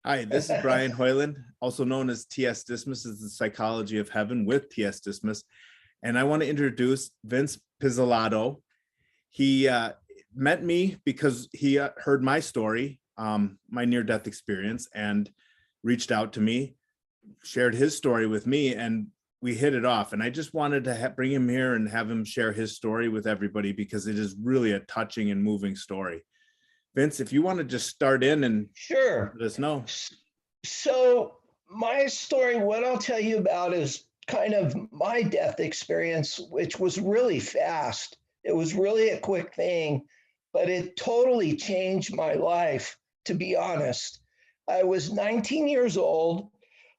Hi, this is Brian Hoyland, also known as T.S. Dismas, is the Psychology of Heaven with T.S. Dismas. And I want to introduce Vince Pizzolatto. He met me because he heard my story, my near-death experience, and reached out to me, shared his story with me, and we hit it off. And I just wanted to bring him here and have him share his story with everybody because it is really a touching and moving story. Vince, if you want to just start in and Sure. let us know. So my story, what I'll tell you about is kind of my death experience, which was really fast. It was really a quick thing, but it totally changed my life, to be honest. I was 19 years old.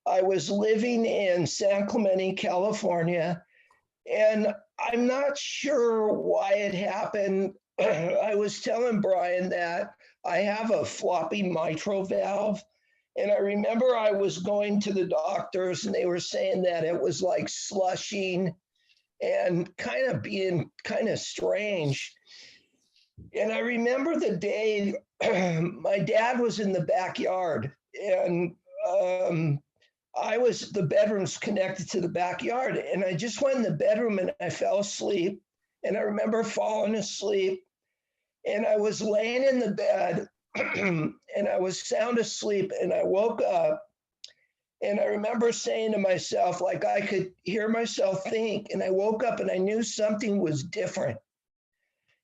I was living in San Clemente, California, and I'm not sure why it happened. I was telling Brian that I have a floppy mitral valve. And I remember I was going to the doctors and they were saying that it was like slushing and kind of being kind of strange. And I remember the day my dad was in the backyard and the bedroom's connected to the backyard. And I just went in the bedroom and I fell asleep. And I remember falling asleep. And I was laying in the bed and I was sound asleep and I woke up and I remember saying to myself, like I could hear myself think, and I woke up and I knew something was different.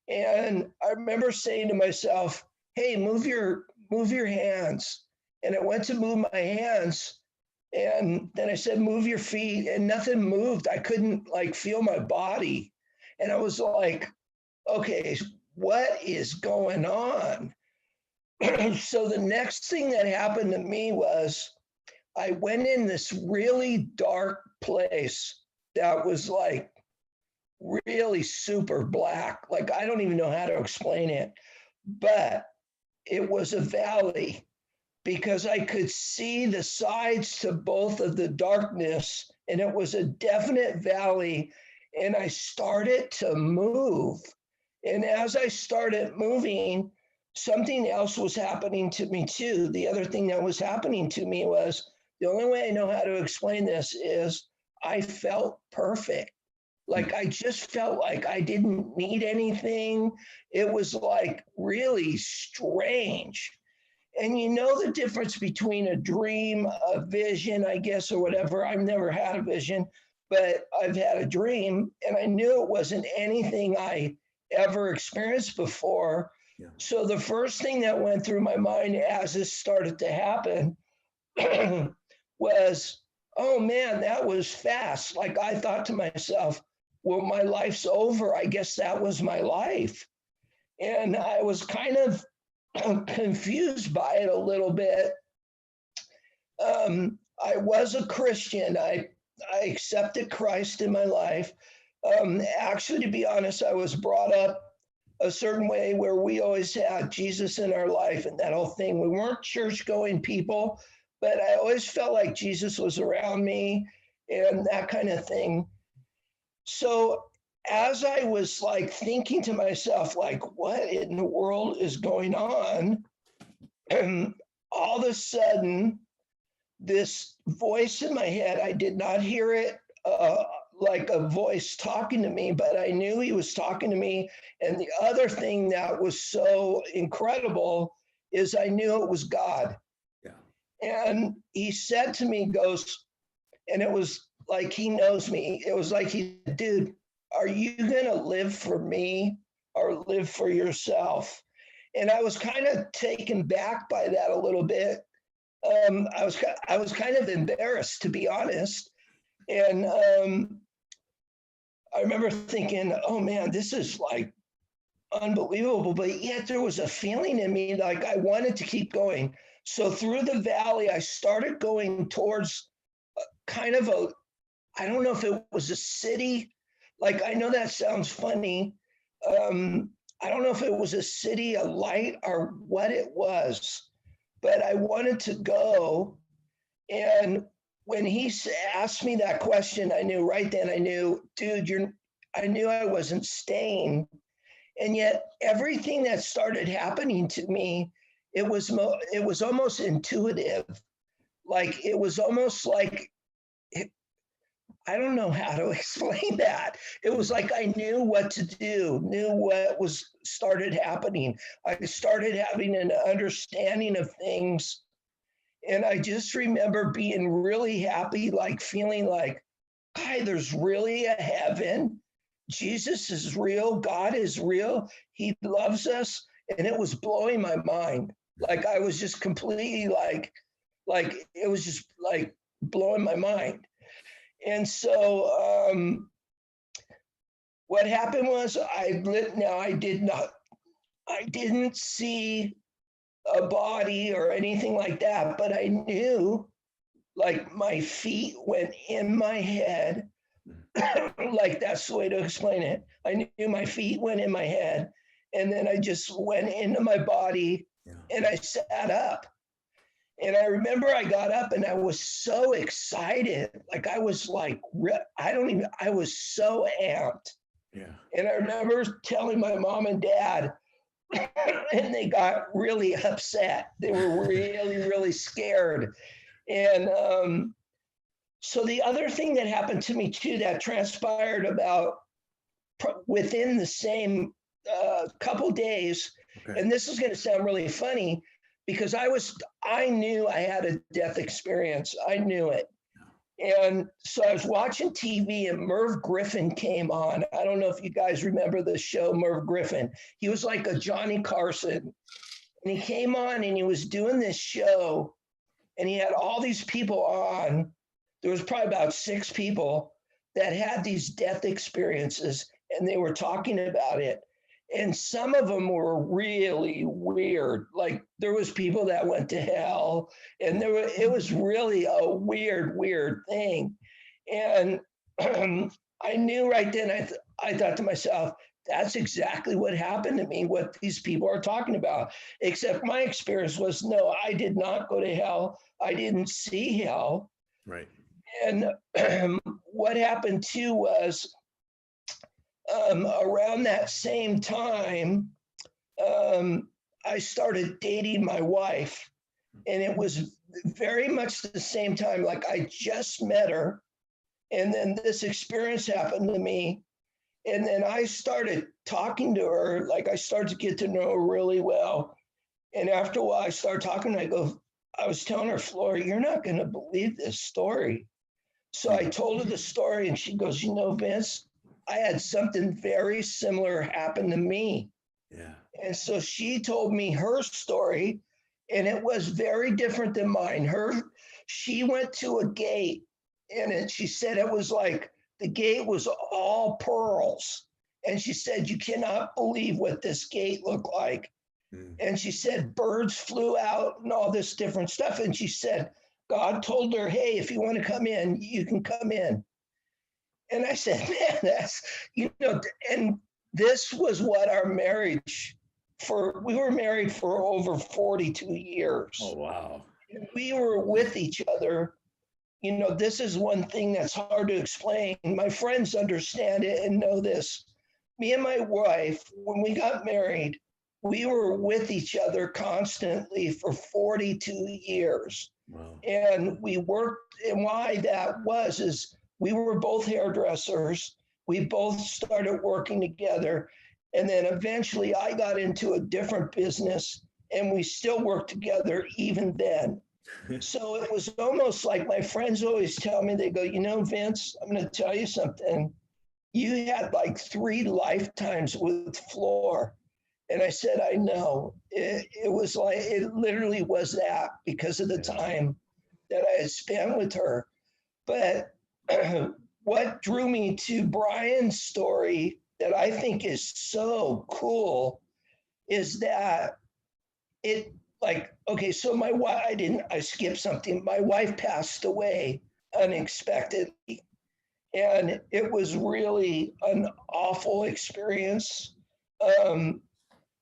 And I remember saying to myself, hey, move your hands. And I went to move my hands and then I said, move your feet, and nothing moved. I couldn't like feel my body. And I was like, okay, what is going on? So the next thing that happened to me was I went in this really dark place that was like really super black. Like, I don't even know how to explain it, but it was a valley because I could see the sides to both of the darkness, and it was a definite valley. And I started to move. And as I started moving, something else was happening to me too. The other thing that was happening to me was, the only way I know how to explain this is I felt perfect. Like I just felt like I didn't need anything. It was like really strange. And you know the difference between a dream, a vision, I guess, or whatever. I've never had a vision, but I've had a dream, and I knew it wasn't anything I ever experienced before. Yeah. So the first thing that went through my mind as this started to happen was, oh man, that was fast. Like I thought to myself, well, my life's over. I guess that was my life. And I was kind of confused by it a little bit. I was a Christian. I accepted Christ in my life. Actually, to be honest, I was brought up a certain way where we always had Jesus in our life and that whole thing. We weren't church-going people, but I always felt like Jesus was around me and that kind of thing. So as I was like thinking to myself, like, what in the world is going on? And all of a sudden, this voice in my head, I did not hear it like a voice talking to me, but I knew he was talking to me. And the other thing that was so incredible is I knew it was God. Yeah. And he said to me, goes, and it was like he knows me. It was like he said, dude, are you going to live for me or live for yourself? And I was kind of taken back by that a little bit. I was kind of embarrassed, to be honest. And I remember thinking, oh man, this is like unbelievable. But yet there was a feeling in me like I wanted to keep going. So through the valley, I started going towards kind of a, I don't know if it was a city. Like, I know that sounds funny. I don't know if it was a city, a light, or what it was, but I wanted to go. And when he asked me that question, I knew right then, I knew, dude, I knew I wasn't staying. And yet everything that started happening to me, it was almost intuitive. Like, it was almost like, I don't know how to explain that. It was like I knew what to do, knew what was started happening. I started having an understanding of things. And I just remember being really happy, like feeling like, hi, there's really a heaven. Jesus is real. God is real. He loves us. And it was blowing my mind. Like, I was just completely like it was just like blowing my mind. And so what happened was I didn't see a body or anything like that, but I knew, like, my feet went in my head. Like, that's the way to explain it. I knew my feet went in my head, and then I just went into my body, and I sat up. And I remember I got up and I was so excited. Like, I was like, I was so amped. Yeah. And I remember telling my mom and dad, and they got really upset. They were really, really scared. And so the other thing that happened to me too, that transpired about within the same couple days, and this is going to sound really funny, because I knew I had a death experience. I knew it. And so I was watching TV and Merv Griffin came on. I don't know if you guys remember the show Merv Griffin. He was like a Johnny Carson. And he came on and he was doing this show and he had all these people on. There was probably about 6 people that had these death experiences and they were talking about it. And some of them were really weird. Like, there was people that went to hell, and it was really a weird thing. And I knew right then, I thought to myself, that's exactly what happened to me, what these people are talking about. Except my experience was, no, I did not go to hell. I didn't see hell. Right. And what happened too was, around that same time, I started dating my wife, and it was very much the same time. Like, I just met her, and then this experience happened to me, and then I started talking to her. Like, I started to get to know her really well, and after a while, I started talking. I was telling her, Flora, you're not going to believe this story. So I told her the story, and she goes, Vince, I had something very similar happen to me. Yeah. And so she told me her story, and it was very different than mine. She went to a gate, and she said it was like the gate was all pearls. And she said, you cannot believe what this gate looked like. And she said birds flew out and all this different stuff. And she said, God told her, hey, if you want to come in, you can come in. And I said, man, that's, and this was what our marriage we were married for over 42 years. Oh, wow. And we were with each other. This is one thing that's hard to explain. My friends understand it and know this. Me and my wife, when we got married, we were with each other constantly for 42 years. Wow. And we worked, and why that was is we were both hairdressers. We both started working together. And then eventually I got into a different business and we still worked together even then. So it was almost like my friends always tell me, they go, Vince, I'm going to tell you something. You had like 3 lifetimes with Flora. And I said, I know. It was like, it literally was that because of the time that I had spent with her. But what drew me to Brian's story that I think is so cool is that so my wife, I skipped something. My wife passed away unexpectedly. And it was really an awful experience.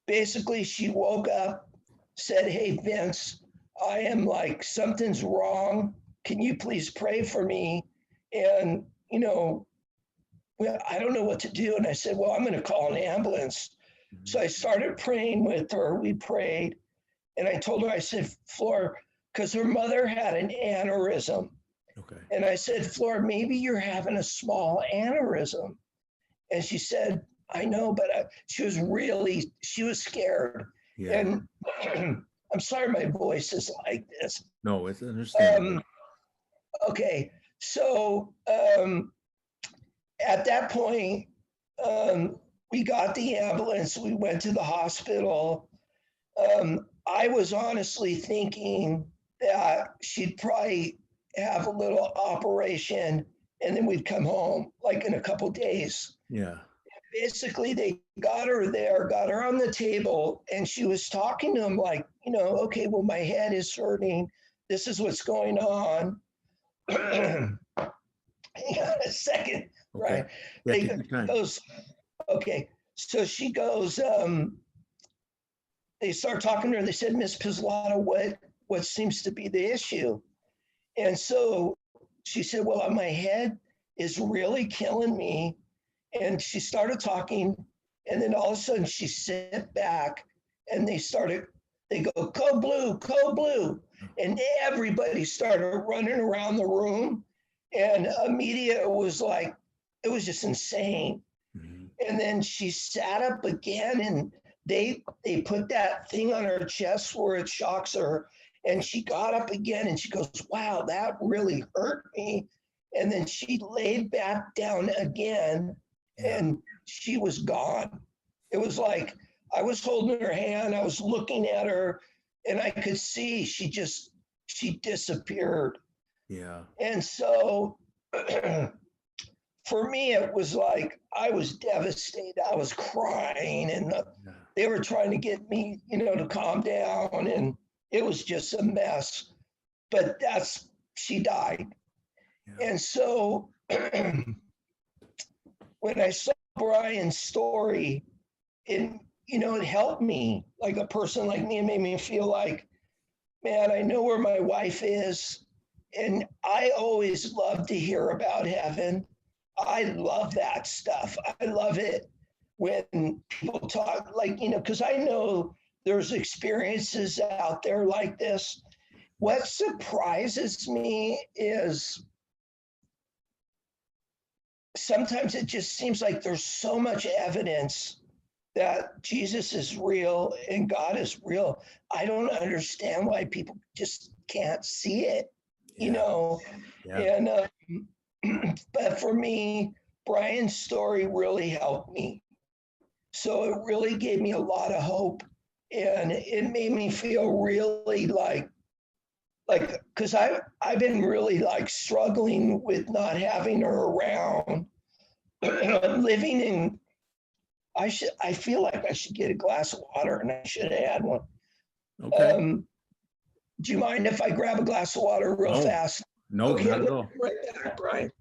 Basically, she woke up, said, hey, Vince, I am like, something's wrong. Can you please pray for me? And, I don't know what to do. And I said, well, I'm going to call an ambulance. So I started praying with her. We prayed. And I told her, I said, Flora, because her mother had an aneurysm. Okay. And I said, Flora, maybe you're having a small aneurysm. And she said, I know, but she was scared. Yeah. And I'm sorry my voice is like this. No, it's understandable. Okay. So at that point, we got the ambulance. We went to the hospital. I was honestly thinking that she'd probably have a little operation and then we'd come home like in a couple days. Yeah. Basically, they got her there, got her on the table, and she was talking to him like, okay, well, my head is hurting. This is what's going on. Hang on a second, Okay. right? Yeah, take your time. Goes, okay. So she goes, they start talking to her. They said, Miss Pizzolatto, what seems to be the issue? And so she said, well, my head is really killing me. And she started talking, and then all of a sudden she sat back and they go, code blue. And everybody started running around the room. And media was like, it was just insane. Mm-hmm. And then she sat up again and they put that thing on her chest where it shocks her. And she got up again and she goes, wow, that really hurt me. And then she laid back down again. And she was gone. It was like I was holding her hand, I was looking at her, and I could see she disappeared. Yeah. And so for me, it was like I was devastated. I was crying, and they were trying to get me, to calm down, and it was just a mess. But she died. Yeah. And so when I saw Brian's story, it helped me. Like a person like me, it made me feel like, man, I know where my wife is. And I always love to hear about heaven. I love that stuff. I love it when people talk because I know there's experiences out there like this. What surprises me is sometimes it just seems like there's so much evidence that Jesus is real and God is real. I don't understand why people just can't see it, Yeah. And but for me, Brian's story really helped me. So it really gave me a lot of hope, and it made me feel really like because I've been really struggling with not having her around. Living in, I feel like I should get a glass of water, and I should have had one. Okay. Do you mind if I grab a glass of water real fast? No, okay, not at all. Right back, Brian.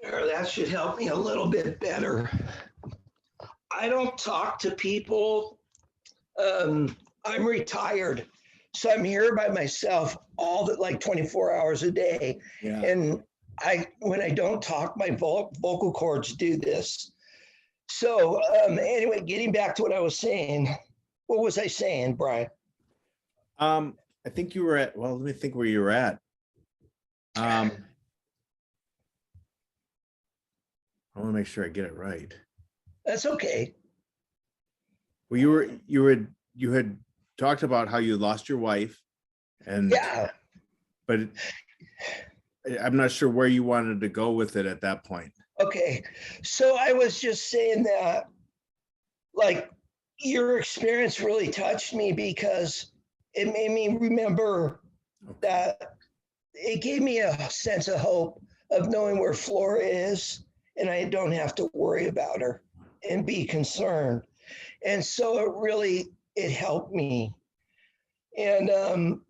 That should help me a little bit better. I don't talk to people. I'm retired, so I'm here by myself all 24 hours a day. Yeah. And when I don't talk, my vocal cords do this. So anyway, getting back to what I was saying. What was I saying, Brian? I think you were at, well, let me think where you were at. I want to make sure I get it right. That's okay. Well, you had talked about how you lost your wife, and yeah, but I'm not sure where you wanted to go with it at that point. Okay, so I was just saying that, your experience really touched me because it made me remember that it gave me a sense of hope of knowing where Flora is, and I don't have to worry about her and be concerned. And so it helped me. And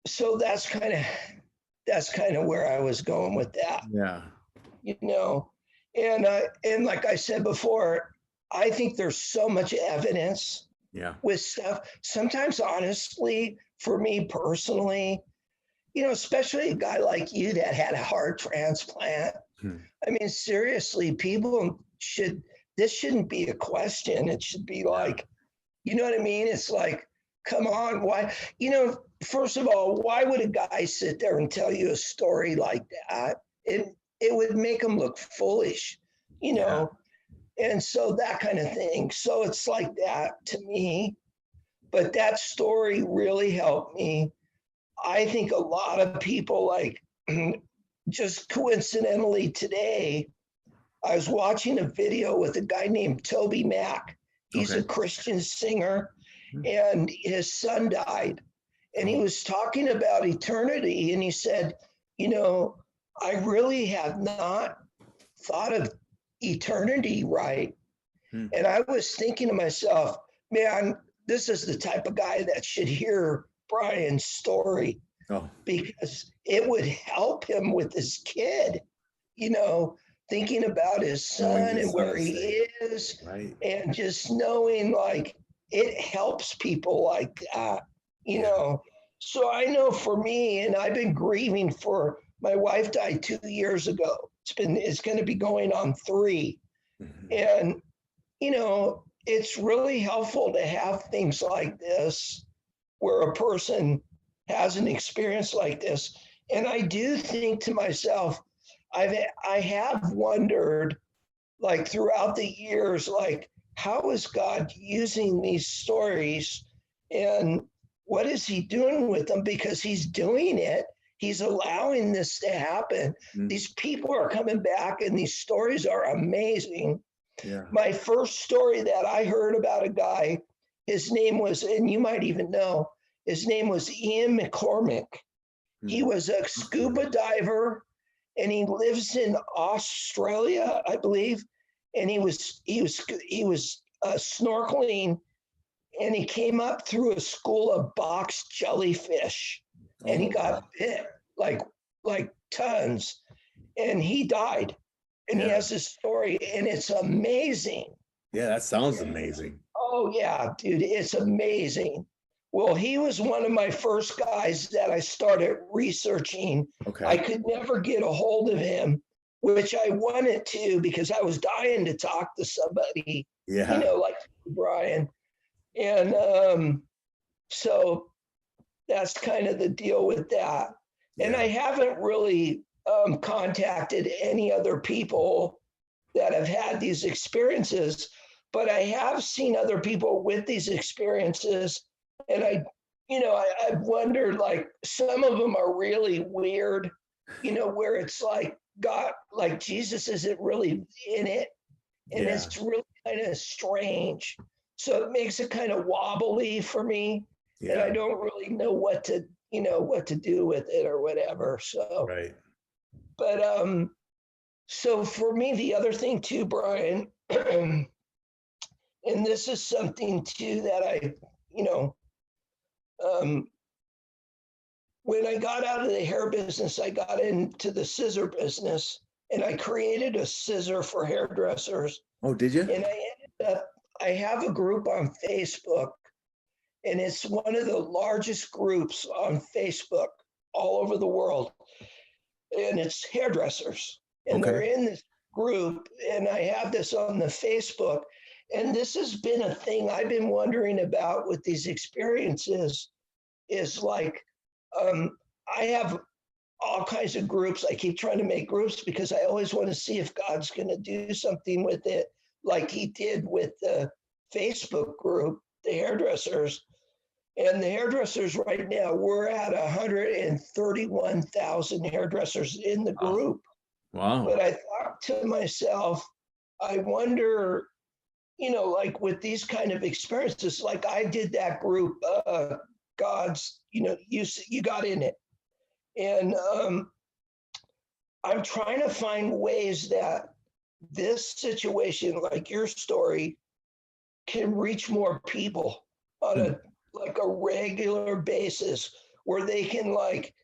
so that's kind of where I was going with that, Yeah. you know. And like I said before, I think there's so much evidence Yeah. with stuff. Sometimes, honestly, for me personally, especially a guy like you that had a heart transplant. Hmm. I mean, seriously, this shouldn't be a question. It should be Yeah. like, you know what I mean? It's like, come on, why? First of all, why would a guy sit there and tell you a story like that? It would make him look foolish, you Yeah. know? And so that kind of thing. So it's like that to me. But that story really helped me. I think a lot of people, like, just coincidentally today, I was watching a video with a guy named Toby Mac. He's a Okay. Christian singer, Hmm. and his son died. And he Oh. was talking about eternity. And he said, I really have not thought of eternity right. Hmm. And I was thinking to myself, man, this is the type of guy that should hear Brian's story Oh. because it would help him with his kid, you know, thinking about his Knowing son and his son where is he saved. is, Right. and just knowing like it helps people like that, you Yeah. know. So I know for me, and I've been grieving for my wife died 2 years ago. It's going to be going on 3. Mhm. And, it's really helpful to have things like this where a person has an experience like this. And I do think to myself, I have wondered, like throughout the years, like how is God using these stories, and what is He doing with them? Because He's doing it. He's allowing this to happen. Mm. These people are coming back, and these stories are amazing. Yeah. My first story that I heard about a guy, his name was, and you might even know, his name was Ian McCormick. He Mm. was a scuba diver, and he lives in Australia, I believe. And he was snorkeling, and he came up through a school of box jellyfish, and he Oh. got bit like tons, and he died. And he Yeah. has this story, and it's amazing. Yeah. That sounds amazing. Oh yeah, dude, it's amazing. Well, he was one of my first guys that I started researching. I Okay. could never get a hold of him, which I wanted to because I was dying to talk to somebody, Yeah. like Brian. And so that's kind of the deal with that. And Yeah. I haven't really contacted any other people that have had these experiences, but I have seen other people with these experiences. And I've wondered, like, some of them are really weird, where it's like God, like Jesus isn't really in it. And Yeah. it's really kind of strange. So it makes it kind of wobbly for me. And I Yeah. don't really know what to do with it or whatever. So, Right. but so for me, the other thing too, Brian, and this is something too that you know, um, when I got out of the hair business, I got into the scissor business, and I created a scissor for hairdressers. Oh, did you? And I have a group on Facebook, and it's one of the largest groups on Facebook all over the world. And it's hairdressers. And they're Okay. in this group, and I have this on the Facebook. And this has been a thing I've been wondering about with these experiences is like, I have all kinds of groups. I keep trying to make groups because I always want to see if God's going to do something with it, like He did with the Facebook group, the hairdressers. And the hairdressers right now, we're at 131,000 hairdressers in the Wow. group. Wow. But I thought to myself, I wonder, like with these kind of experiences, like I did that group, God's, you got in it. And I'm trying to find ways that this situation, like your story, can reach more people on Hmm. a regular basis where they can like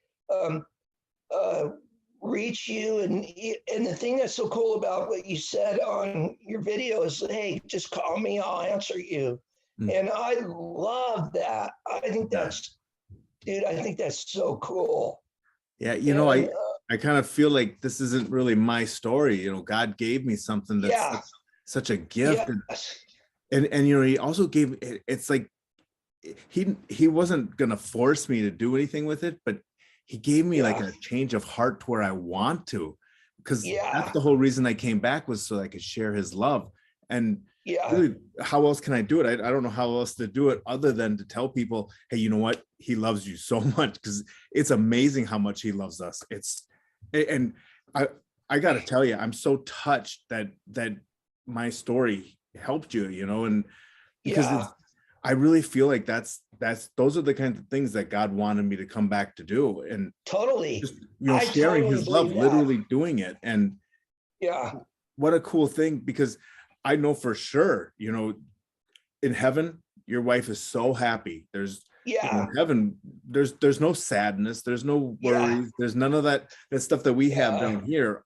reach you. And the thing that's so cool about what you said on your video is, hey, just call me, I'll answer you. And I love that. I think that's, dude, I think that's so cool. Yeah, you know, I kind of feel like this isn't really my story. You know, God gave me something that's such a gift. Yes. And you know, he also gave it's like he wasn't gonna force me to do anything with it, but he gave me like a change of heart to where I want to, because that's the whole reason I came back, was so I could share his love. And really, how else can I do it? I don't know how else to do it other than to tell people, hey, you know what? He loves you so much, because it's amazing how much he loves us. And I got to tell you, I'm so touched that my story helped you, you know, and because I really feel like those are the kinds of things that God wanted me to come back to do. And totally, just, you know, sharing his love, literally doing it. And what a cool thing, because I know for sure, you know, in heaven, your wife is so happy. There's you know, in heaven, there's no sadness, there's no worries, there's none of that stuff that we have down here.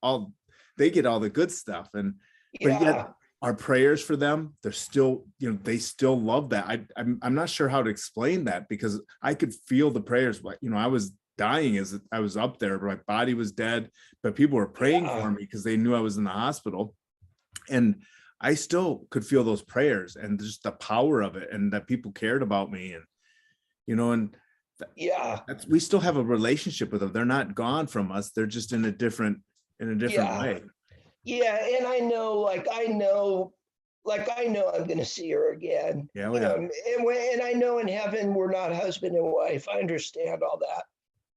They get all the good stuff. And but yet our prayers for them, they're still, you know, they still love that. I'm not sure how to explain that, because I could feel the prayers. You know, I was dying as I was up there, my body was dead, but people were praying for me because they knew I was in the hospital. And I still could feel those prayers and just the power of it, and that people cared about me. And, you know, and we still have a relationship with them. They're not gone from us. They're just in a different way. Yeah. And I know I'm going to see her again. Yeah. And I know in heaven, we're not husband and wife. I understand all that,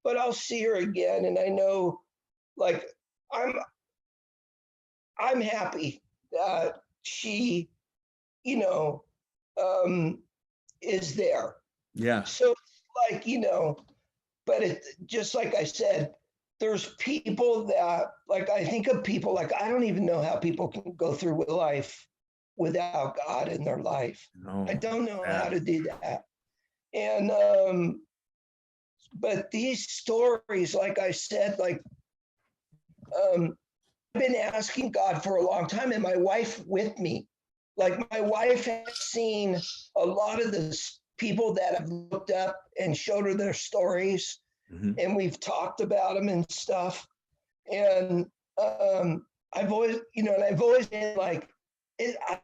but I'll see her again. And I know, like, I'm happy that she, you know, is there. Yeah. So, like, you know, but it just like I said, there's people that, like, I think of people, like, I don't even know how people can go through with life without God in their life. No, I don't know how to do that. And but these stories, like I said, like I've been asking God for a long time, and my wife with me. Like, my wife has seen a lot of the people that have looked up and showed her their stories, and we've talked about them and stuff. And I've always been like,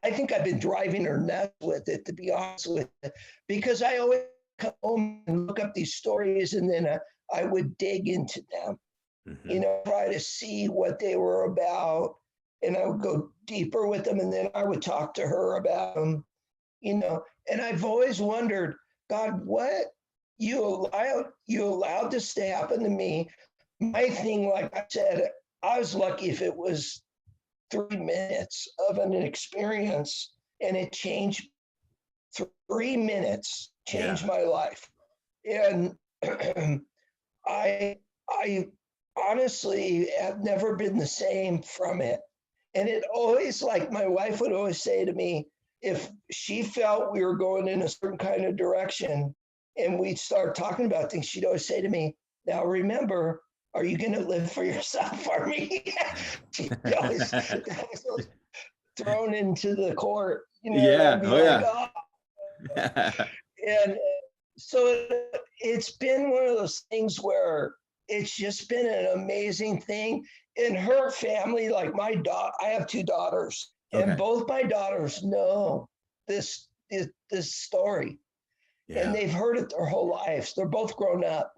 I think I've been driving her nuts with it, to be honest with you, because I always come home and look up these stories, and then I would dig into them, you know, try to see what they were about, and I would go deeper with them, and then I would talk to her about them, you know. And I've always wondered, God, what you allowed this to happen to me. My thing, like I said, I was lucky if it was 3 minutes of an experience, and it changed. 3 minutes changed my life. And I honestly have never been the same from it. And it always, like, my wife would always say to me, if she felt we were going in a certain kind of direction and we'd start talking about things, she'd always say to me, now remember, are you going to live for yourself or me? She always thrown into the court, you know. And so it's been one of those things where it's just been an amazing thing. In her family, like I have 2 daughters, and both my daughters know this story, and they've heard it their whole lives. They're both grown up,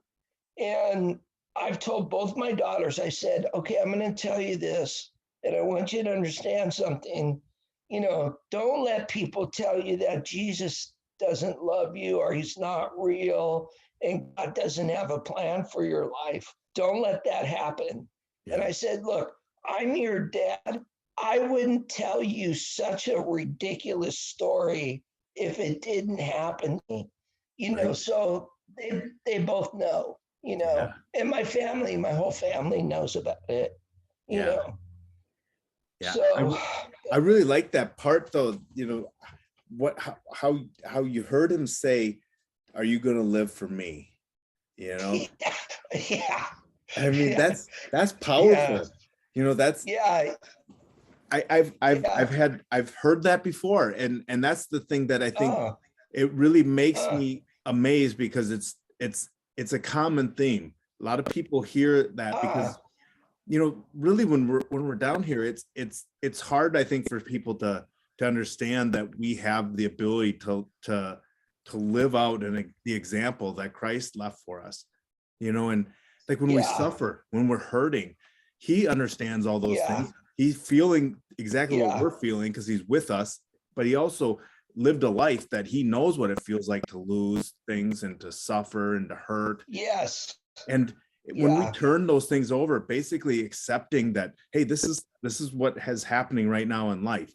and I've told both my daughters, I said, okay, I'm going to tell you this, and I want you to understand something. You know, don't let people tell you that Jesus doesn't love you, or he's not real, and God doesn't have a plan for your life. Don't let that happen. And I said, look, I'm your dad. I wouldn't tell you such a ridiculous story if it didn't happen to me, you know. So they both know, you know, and my whole family knows about it, you know. So I really like that part, though, you know, how you heard him say, are you going to live for me? you know. Yeah. I mean, Yeah. that's Yeah. powerful. You know, that's Yeah. Yeah. I've heard that before, and that's the thing that I think Oh, it really makes uh, me amazed, because it's a common theme. A lot of people hear that uh, because, you know, really when we're down here, it's hard, I think, for people to understand that we have the ability to live out the example that Christ left for us, you know. And like when we yeah. suffer, when we're hurting, he understands all those Yeah. things. He's feeling exactly what Yeah. we're feeling because he's with us, but he also lived a life that he knows what it feels like to lose things and to suffer and to hurt. Yes. And when we Yeah. turn those things over, basically accepting that, hey, this is what has happening right now in life.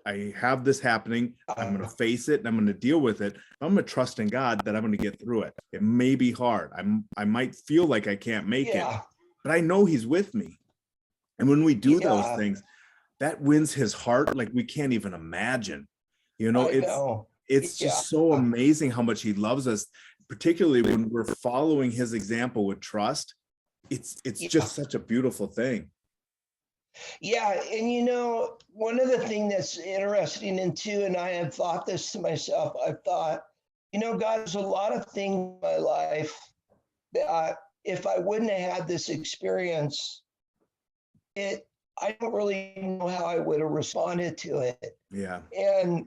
I have this happening. I'm going to face it and I'm going to deal with it. I'm going to trust in God that I'm going to get through it. It may be hard. I might feel like I can't make it, Yeah. but I know he's with me. And when we do those Yeah. things, that wins his heart like we can't even imagine. You know, I it's know. it's Yeah. just so amazing how much he loves us, particularly when we're following his example with trust. It's Yeah. just such a beautiful thing. Yeah. And one of the things that's interesting in too, and I have thought this to myself, I've thought, God, there's a lot of things in my life that if I wouldn't have had this experience, I don't really know how I would have responded to it. Yeah. And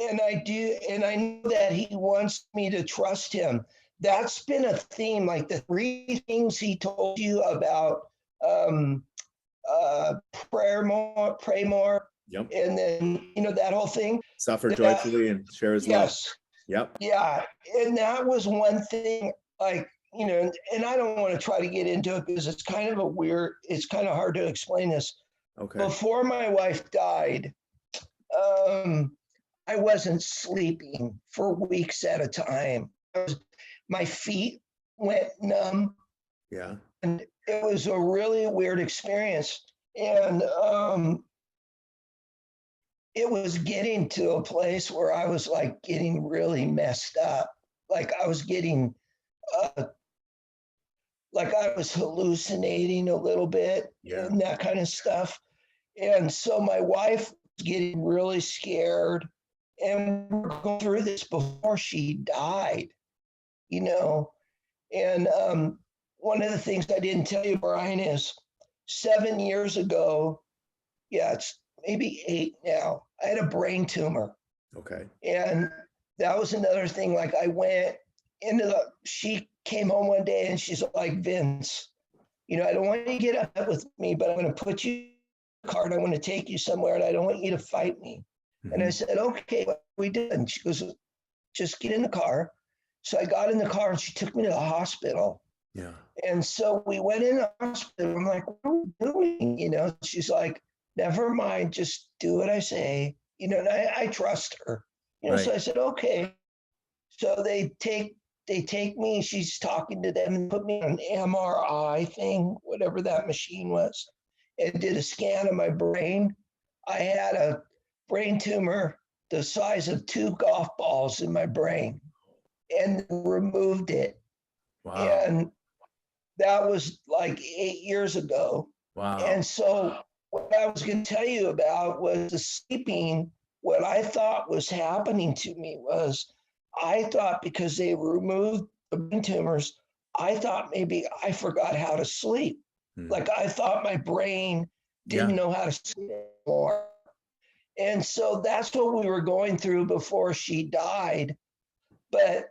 and I know that he wants me to trust him. That's been a theme, like the three things he told you about um, uh, pray more, Yep. and then that whole thing. Suffer That joyfully and share his love. yes, Yep. yeah, and that was one thing. Like and I don't want to try to get into it because it's kind of it's kind of hard to explain this. Okay. Before my wife died, um, I wasn't sleeping for weeks at a time. My feet went numb, Yeah. and it was a really weird experience. And it was getting to a place where I was like getting really messed up. Like I was getting, uh, like I was hallucinating a little bit Yeah. and that kind of stuff. And so my wife was getting really scared. And we were going through this before she died, you know. And one of the things I didn't tell you, Brian, is 7 years ago, yeah, it's maybe 8 now, I had a brain tumor. Okay. And that was another thing. Like I went she came home one day and she's like, Vince, I don't want you to get upset with me, but I'm going to put you in a car and I want to take you somewhere and I don't want you to fight me. And I said, okay, what we did. And she goes, just get in the car. So I got in the car and she took me to the hospital. Yeah. And so we went in the hospital. I'm like, what are we doing? She's like, never mind, just do what I say. And I trust her. Right. So I said, okay. So they take me, she's talking to them and put me on an MRI thing, whatever that machine was, and did a scan of my brain. I had a brain tumor the size of 2 golf balls in my brain and removed it. Wow. And that was like 8 years ago. Wow. And so what I was going to tell you about was the sleeping. What I thought was happening to me was I thought because they removed the brain tumors, I thought maybe I forgot how to sleep. Like I thought my brain didn't know how to sleep anymore. And so that's what we were going through before she died. But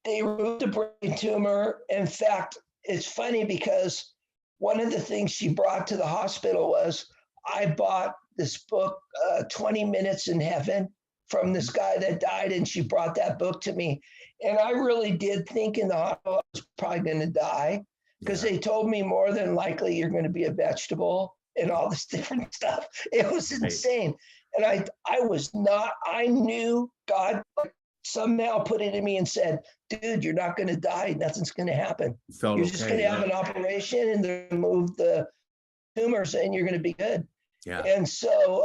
they removed the brain tumor. In fact, it's funny because one of the things she brought to the hospital was I bought this book, 20 Minutes in Heaven, from this guy that died, and she brought that book to me. And I really did think in the hospital I was probably going to die because they told me more than likely you're going to be a vegetable and all this different stuff. It was insane. And I was not, I knew God somehow put it in me and said, dude, you're not going to die. Nothing's going to happen. You're just going to have an operation and they remove the tumors and you're going to be good. Yeah. And so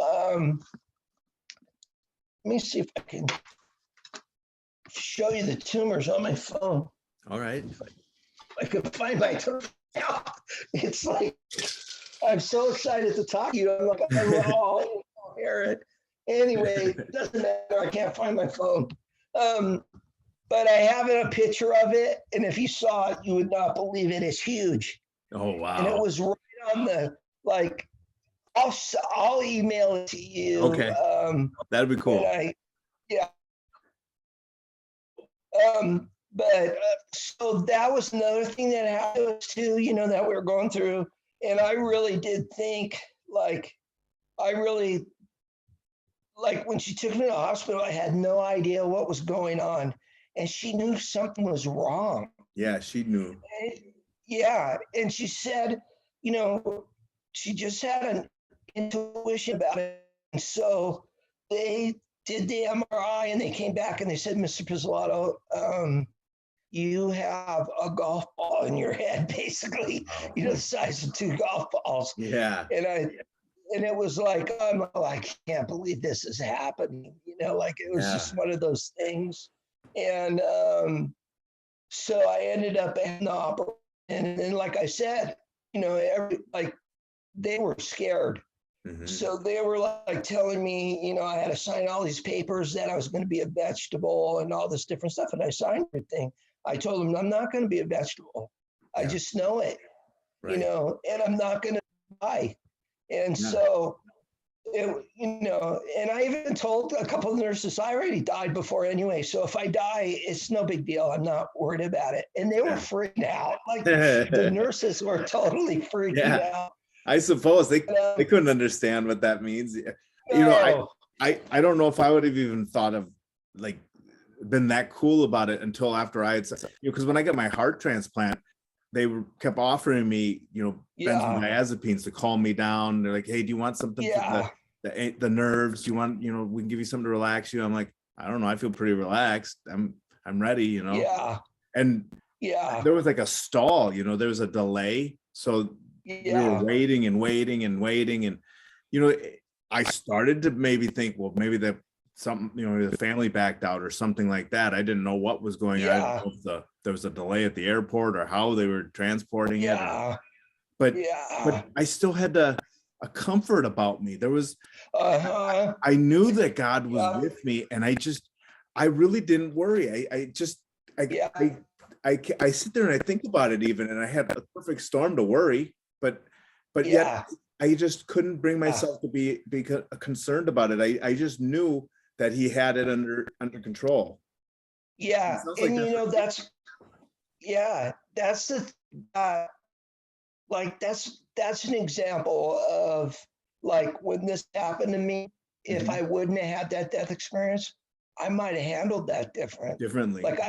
let me see if I can show you the tumors on my phone. All right. I could find my tongue now. It's like, I'm so excited to talk to you. I'm like, I'll hear it. Anyway, doesn't matter. I can't find my phone. But I have a picture of it. And if you saw it, you would not believe it. It's huge. Oh, wow. And it was right on the, like, I'll email it to you. Okay. That'd be cool. Yeah. But so that was another thing that happened too, you know, that we were going through. And I really did think, like, when she took me to the hospital, I had no idea what was going on. And she knew something was wrong. Yeah, she knew. Yeah. And she said, you know, she just had an intuition about it. And so they did the MRI and they came back and they said, Mr. Pizzolatto, you have a golf ball in your head, basically, you know, the size of 2 golf balls. Yeah. And it was like, I can't believe this is happening. You know, like it was just one of those things. And so I ended up in the operation. And then, like I said, you know, they were scared. Mm-hmm. So they were like telling me, you know, I had to sign all these papers that I was going to be a vegetable and all this different stuff. And I signed everything. I told them I'm not going to be a vegetable. I just know it, you know, and I'm not going to die. And so, you know, and I even told a couple of nurses I already died before anyway. So if I die, it's no big deal. I'm not worried about it. And they were freaked out. Like the nurses were totally freaking out. I suppose they couldn't understand what that means. You know, I don't know if I would have even thought of like been that cool about it until after I had said, you know, because when I got my heart transplant, they kept offering me, you know, benzodiazepines to calm me down. They're like, hey, do you want something for the nerves? Do you want, you know, we can give you something to relax you. I'm like, I don't know. I feel pretty relaxed. I'm ready, you know? Yeah. And there was like a stall, you know, there was a delay. So we were waiting and waiting and waiting. And, you know, I started to maybe think, well, maybe something, you know, the family backed out or something like that. I didn't know what was going on. I didn't know if there was a delay at the airport or how they were transporting it. But I still had a comfort about me. There was, I knew that God was with me, and I really didn't worry. I sit there and I think about it even, and I had a perfect storm to worry, but yet I just couldn't bring myself to be concerned about it. I just knew that he had it under control. Yeah. And you know, that's an example of like when this happened to me, if I wouldn't have had that death experience, I might have handled that differently. Like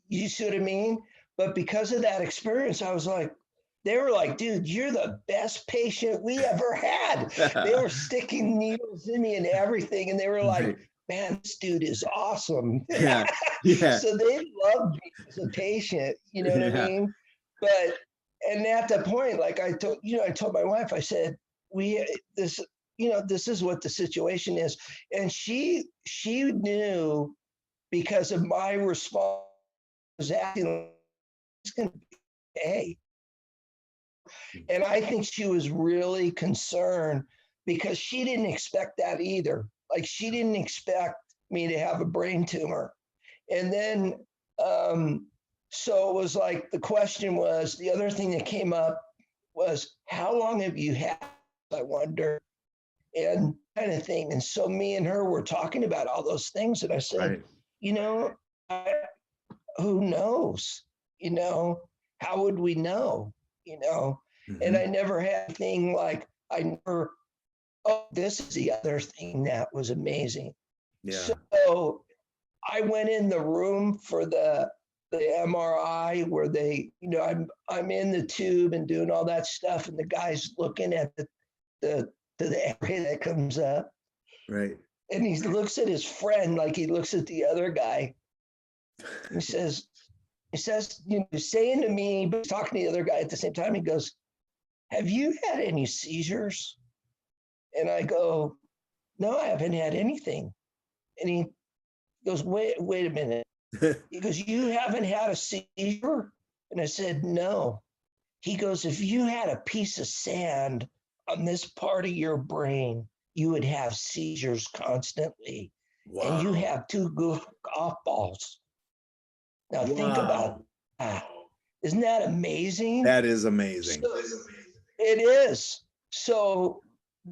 you see what I mean? But because of that experience, I was like, they were like, dude, you're the best patient we ever had. They were sticking needles in me and everything. And they were like, man, this dude is awesome. So they loved me as a patient, you know what I mean? And at that point, like I told my wife, I said, this is what the situation is. And she knew because of my response, was acting like it's going to be okay. And I think she was really concerned because she didn't expect that either. Like she didn't expect me to have a brain tumor. And then, so it was like, the question was, the other thing that came up was, how long have you had, I wonder, and kind of thing. And so me and her were talking about all those things. And I said, you know, who knows? You know, how would we know? You know, and I never had anything like, this is the other thing that was amazing. So I went in the room for the MRI where they, you know, I'm in the tube and doing all that stuff, and the guy's looking at the area that comes up. Right. And he looks at his friend like he looks at the other guy. He says, you know, saying to me, but talking to the other guy at the same time, he goes, have you had any seizures? And I go, no, I haven't had anything. And he goes, wait a minute. He goes, "You haven't had a seizure?" And I said, "No." He goes, "If you had a piece of sand on this part of your brain, you would have seizures constantly. And you Wow. have two golf balls. Now think about Wow. that. Isn't that amazing?" That is amazing. So, it is. So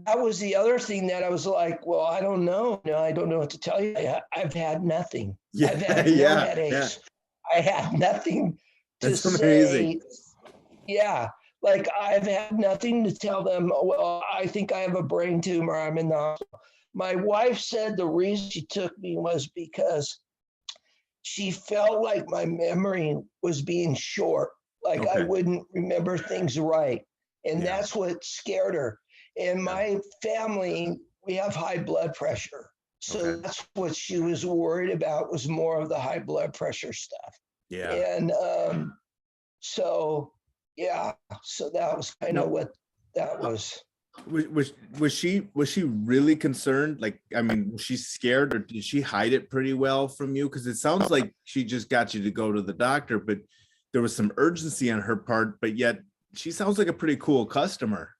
that was the other thing that I was like, well, I don't know. No, I don't know what to tell you. I've had nothing. Yeah. I've had no Yeah. Yeah. headaches. I have nothing to That's amazing. say. Yeah. Like I've had nothing to tell them, "Oh, well, I think I have a brain tumor. I'm in the hospital." My wife said the reason she took me was because she felt like my memory was being short, like I Okay. wouldn't remember things right. And Yeah. that's what scared her. And Yeah. my family, we have high blood pressure. Okay. So that's what she was worried about, was more of the high blood pressure stuff. Yeah. And so, yeah, so that was kind of No, what that was. was she really concerned? Like, I mean, was she scared, or did she hide it pretty well from you? Because it sounds like she just got you to go to the doctor, but there was some urgency on her part, but yet she sounds like a pretty cool customer.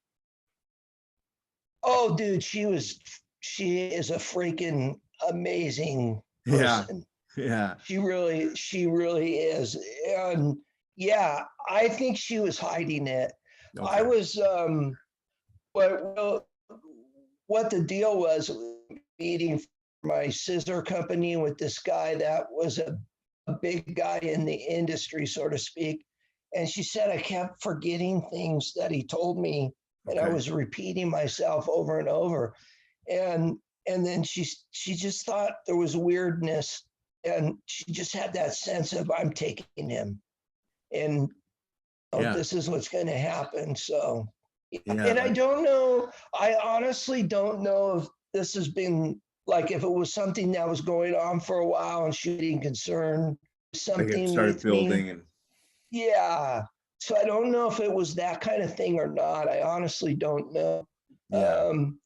Oh, dude, she is a freaking amazing Yeah. person. Yeah. She really is. And yeah, I think she was hiding it. I Okay. was, well, what the deal was, meeting my scissor company with this guy that was a big guy in the industry, so to speak. And she said I kept forgetting things that he told me, and I Okay. was repeating myself over and over. And and then she just thought there was weirdness, and she just had that sense of, I'm taking him, and oh, Yeah. this is what's going to happen. So, yeah. Yeah. And I don't know. I honestly don't know if this has been like, if it was something that was going on for a while and she getting concerned, Like it something started with me. building and Yeah. So I don't know if it was that kind of thing or not. I honestly don't know. yeah. Um,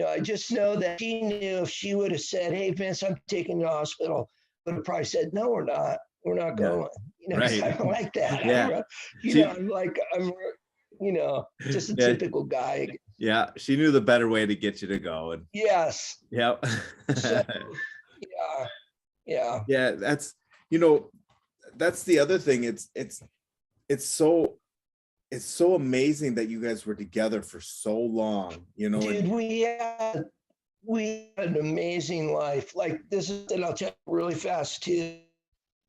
I just know that she knew if she would have said, "Hey, Vince, I'm taking you to the hospital," would have probably said, "No, we're not. We're not Yeah. going." Because Right. I'm like that. Yeah. She I'm like, just a yeah. typical guy. Yeah. She knew the better way to get you to go. And Yes. yep. So, yeah, yeah. Yeah, you know, that's the other thing. It's so it's so amazing that you guys were together for so long, and Dude, we had an amazing life. Like this is, and I'll tell you really fast too.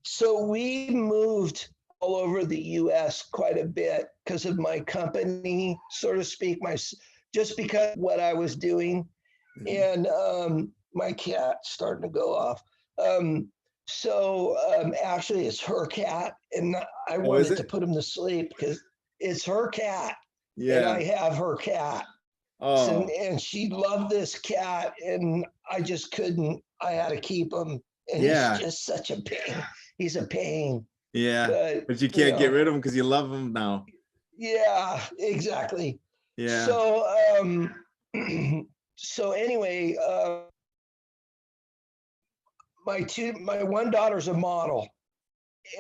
So we moved all over the U.S. quite a bit because of my company, so to speak. Just because of what I was doing, and my cat's starting to go off. Actually, it's her cat, and I oh, is wanted to it? put him to sleep because it's her cat, and Yeah. I have her cat. Oh, And she loved this cat, and I just couldn't. I had to keep him, and he's yeah. just such a pain. He's a pain, Yeah. but But you can't get rid of them because you love them now. yeah, exactly. Yeah. So, so anyway, my one daughter's a model,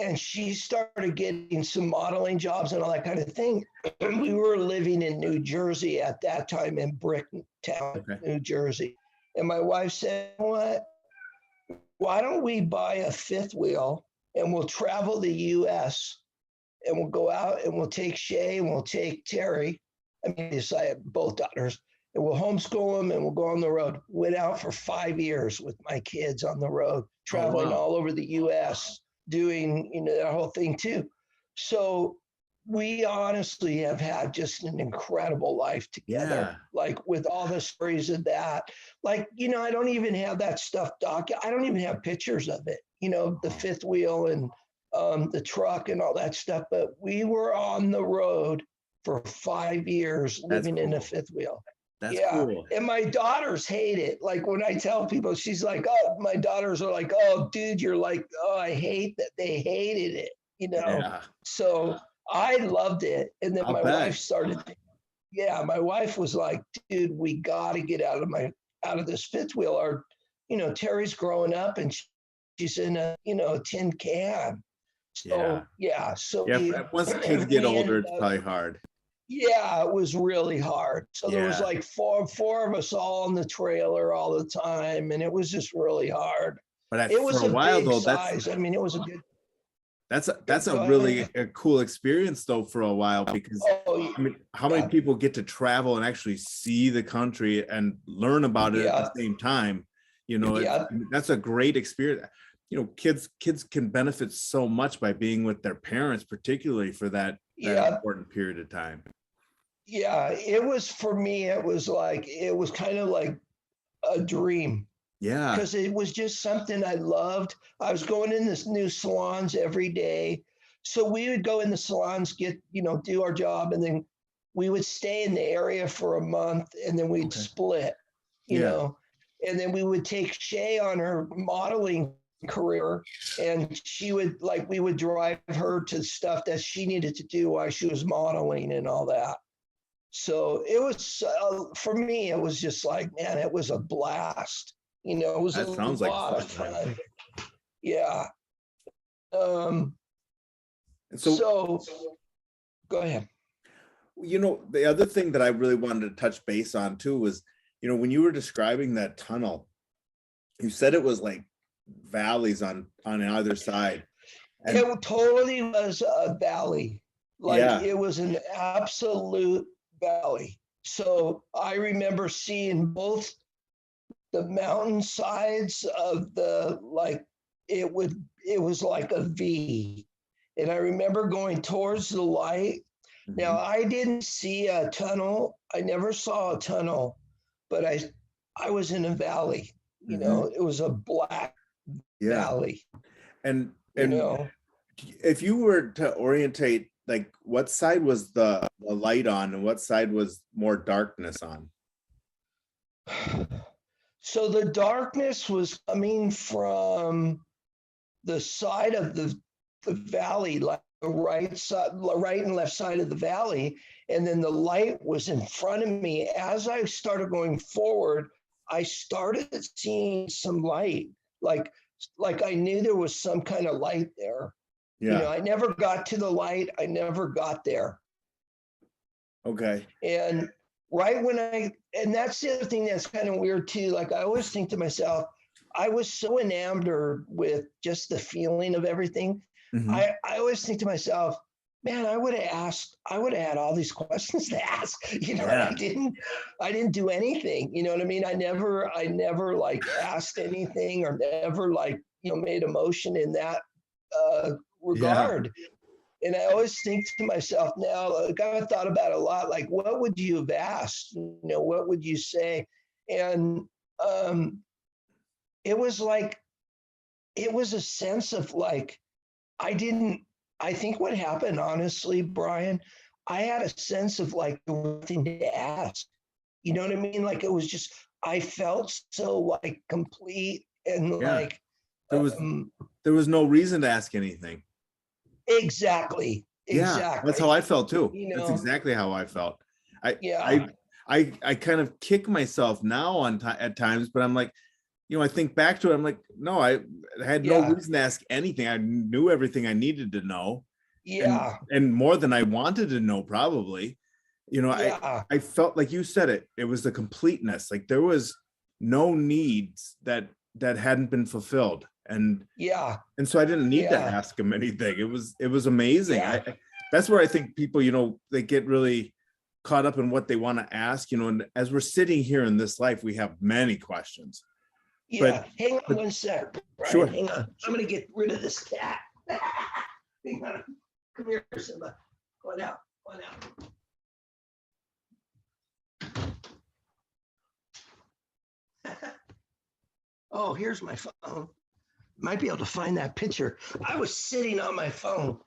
and she started getting some modeling jobs and all that kind of thing. We were living in New Jersey at that time, in Bricktown, Okay. New Jersey. And my wife said, "You know what? Why don't we buy a fifth wheel and we'll travel the US, and we'll go out and we'll take Shay and we'll take Terry. I mean, yes, I have both daughters, and we'll homeschool them and we'll go on the road." Went out for 5 years with my kids on the road, Oh, traveling wow. all over the US, doing, that whole thing too. So we honestly have had just an incredible life together, Yeah. like with all the stories of that. Like, I don't even have that stuff I don't even have pictures of it, the Oh, fifth wheel and the truck and all that stuff. But we were on the road for 5 years that's living in a cool. fifth wheel. That's Yeah. cool. And my daughters hate it. Like when I tell people, she's like, "Oh," my daughters are like, "Oh, dude, you're like, oh, I hate that." They hated it. Yeah. So I loved it. And then I'll my wife bet. started, yeah, my wife was like, "Dude, we got to get out of this fifth wheel." Terry's growing up, and she's in a, a tin can. Yeah. So yeah, so Yeah. Once kids get we older, ended it's up, probably hard. yeah, it was really hard. So there was Yeah. like four of us all in the trailer all the time, and it was just really hard. But It for was a a while big though, size. I mean, it was a good. that's a Go really ahead. a cool experience though for a while, because Oh I mean, how many yeah, people get to travel and actually see the country and learn about it at the yeah, same time? yeah, That's a great experience. Kids can benefit so much by being with their parents, particularly for that yeah, important period of time. yeah. It was for me. It was kind of like a dream Yeah. because it was just something I loved. I was going in this new salons every day. So we would go in the salons, do our job, and then we would stay in the area for a month and then we'd Okay. split, Yeah. and then we would take Shay on her modeling career, and we would drive her to stuff that she needed to do while she was modeling and all that. So it was, for me, it was just like, man, it was a blast. It was a That sounds like lot of fun. fun. Yeah. Um, And so, so go ahead. the other thing that I really wanted to touch base on too was, when you were describing that tunnel, you said it was like valleys on either side. And It totally was a valley. Like yeah. it was an absolute valley. So I remember seeing both the mountain sides of it was like a V. And I remember going towards the light. Now Mhm. I didn't see a tunnel. I never saw a tunnel, but I was in a valley. Mhm. It was a black Yeah. valley, And you know. if you were to orientate, like, what side was the light on and what side was more darkness on? So the darkness was coming from the side of the valley, like the right and left side of the valley. And then the light was in front of me. As I started going forward, I started seeing some light, like I knew there was some kind of light there. Yeah. I never got to the light. I never got there. Okay. And and that's the other thing that's kind of weird too. Like I always think to myself, I was so enamored with just the feeling of everything. Mhm. I always think to myself, man, I would have had all these questions to ask, and Yeah. I didn't do anything. You know what I mean? I never like asked anything or never like, made a motion in that Yeah. regard. And I always think to myself now, like I've thought about it a lot, like what would you have asked? What would you say? And um, it was like, it was a sense of like, I didn't, I think what happened, honestly, Brian, I had a sense of like there was nothing to ask. You know what I mean? Like it was just, I felt so like complete and Yeah. like, There was um, there was no reason to ask anything. exactly, Yeah, that's how exactly. I felt too. You That's know, exactly how I felt. I yeah, I I kind of kick myself now at times, but I'm like, I think back to it. I'm like, no, I had no yeah, reason to ask anything. I knew everything I needed to know, and yeah, more than I wanted to know, probably. yeah, I felt like you said it. It was the completeness. Like there was no needs that hadn't been fulfilled, yeah, and so I didn't need to yeah, ask him anything. It was amazing. yeah, That's where I think people, they get really caught up in what they want to ask, and as we're sitting here in this life, we have many questions. yeah. But Hang on but one sec, Brian. sure. Hang on. I'm gonna get rid of this cat. Hang on. Come here, Simba. Go out. Go out. Oh, here's my phone. Might be able to find that picture. I was sitting on my phone,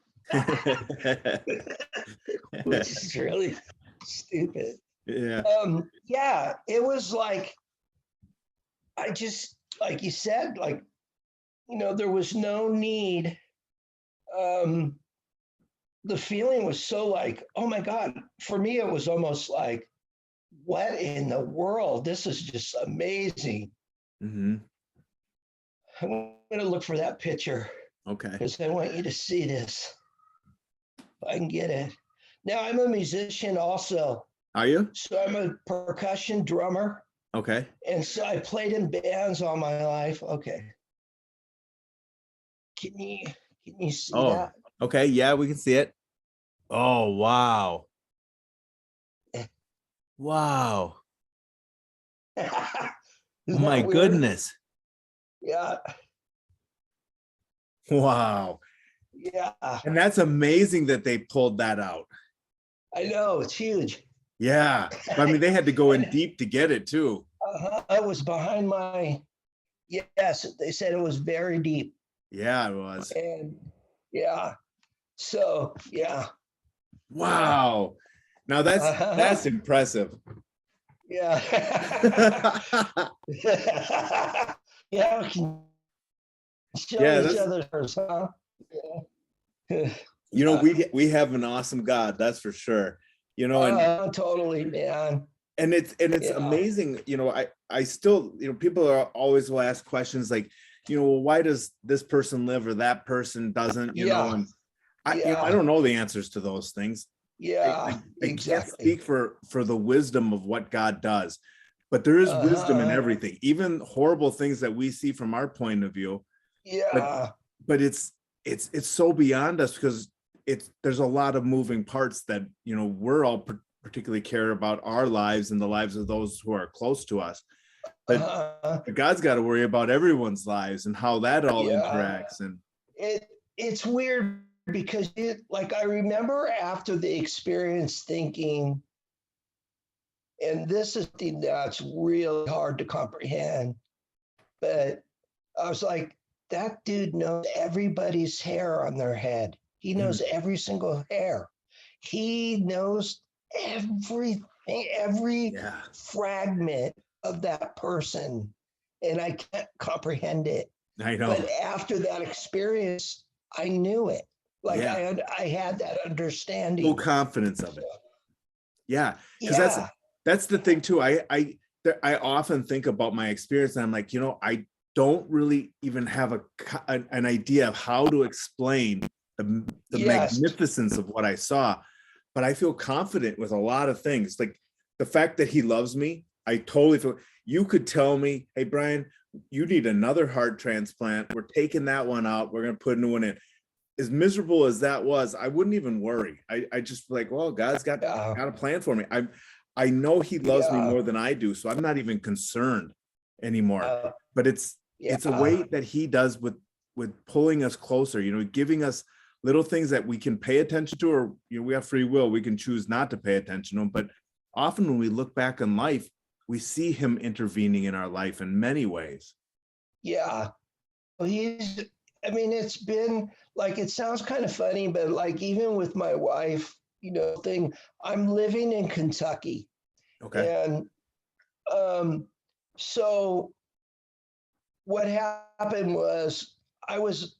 which is really stupid. Yeah. Yeah, it was like I just like you said, like there was no need. Um, the feeling was so like, oh my God. For me, it was almost like, what in the world? This is just amazing. Hmm. I'm going to look for that picture Okay. because I want you to see this. If I can get it. Now, I'm a musician also. Are you? So I'm a percussion drummer. Okay. And so I played in bands all my life. Okay. Can you see Oh, that? okay. Yeah, we can see it. Oh, wow. Wow. Isn't My that weird? goodness. Yeah. Wow. Yeah. And that's amazing that they pulled that out. I know, it's huge. Yeah. I mean, they had to go in deep to get it too. I was behind my, yes, they said it was very deep. Yeah, it was. And yeah. So yeah. Wow. Now that's impressive. Yeah. Yeah, we can show Yeah, each that's, other, huh? Yeah. you know, we have an awesome God, that's for sure. You know, Totally, man. and it's Yeah. amazing. You know, I still, you know, people are always will ask questions like, you know, well, why does this person live or that person doesn't, you know, and you know, I don't know the answers to those things. Yeah, I can't exactly. speak for the wisdom of what God does, but there is wisdom in everything, even horrible things that we see from our point of view. Yeah. But it's so beyond us because there's a lot of moving parts that, you know, we're all particularly care about our lives and the lives of those who are close to us. But God's got to worry about everyone's lives and how that all interacts. And it's weird because like I remember after the experience thinking, and this is the that's really hard to comprehend, but I was like, that dude knows everybody's hair on their head. He knows every single hair. He knows everything, every fragment of that person. And I can't comprehend it. I know. But after that experience, I knew it. Like I had that understanding. Full confidence of it. Yeah. Because that's the thing too. I often think about my experience and I'm like, you know, I don't really even have an idea of how to explain the magnificence of what I saw, but I feel confident with a lot of things. Like the fact that he loves me, I totally feel. You could tell me, hey, Brian, you need another heart transplant. We're taking that one out. We're going to put a new one in. As miserable as that was, I wouldn't even worry. I just like, well, God's got a plan for me. I know he loves me more than I do, so I'm not even concerned anymore. But it's a way that he does with pulling us closer, you know, giving us little things that we can pay attention to, or, you know, we have free will. We can choose not to pay attention to them. But often when we look back in life, we see him intervening in our life in many ways. Yeah. Well, I mean, it's been like, it sounds kind of funny, but like, even with my wife, you know, I'm living in Kentucky. Okay. And so what happened was I was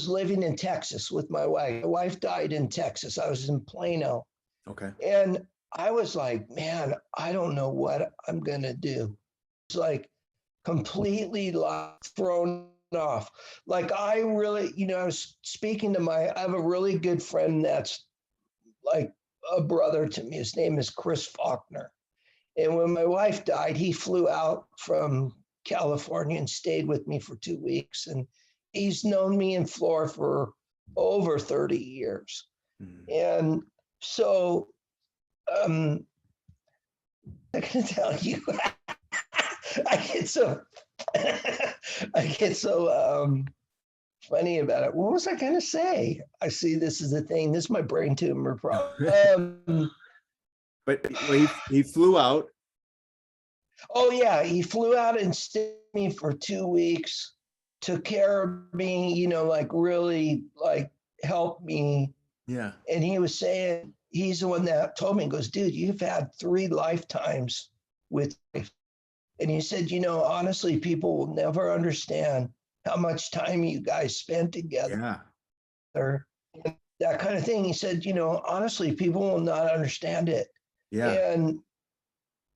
living in Texas with my wife. My wife died in Texas. I was in Plano. Okay. And I was like, man, I don't know what I'm going to do. It's like completely thrown off. Like I really, you know, I was speaking to I have a really good friend that's like a brother to me. His name is Chris Faulkner. And when my wife died, he flew out from California and stayed with me for 2 weeks. And he's known me in Flora for over 30 years. And so I can tell you, I get so funny about it. What was I going to say? I see this is a thing. This is my brain tumor problem. But he flew out. Oh yeah, he flew out and stayed with me for 2 weeks, took care of me, you know, like really like helped me. Yeah. And he was saying, he's the one that told me, goes, dude, you've had 3 lifetimes with life. And he said, you know, honestly, people will never understand how much time you guys spent together. Yeah. And that kind of thing. He said, you know, honestly, people will not understand it. Yeah. And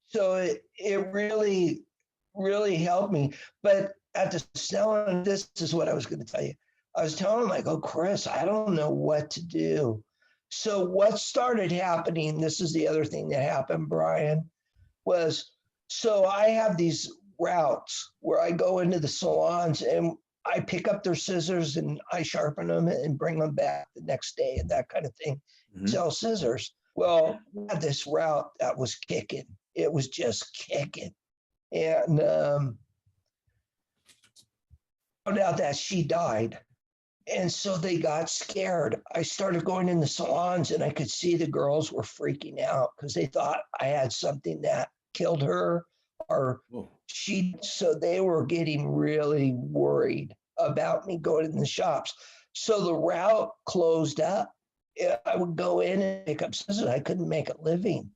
so it really, really helped me. But at the salon, this is what I was going to tell you. I was telling him, like, oh, Chris, I don't know what to do. So what started happening, this is the other thing that happened, Brian, was so I have these routes where I go into the salons and I pick up their scissors and I sharpen them and bring them back the next day and that kind of thing. Mhm. Sell scissors. Well, we had this route that was kicking. It was just kicking. And found out that she died. And so they got scared. I started going in the salons and I could see the girls were freaking out because they thought I had something that killed her or Whoa. so they were getting really worried about me going in the shops. So the route closed up. I would go in and pick up scissors. I couldn't make a living.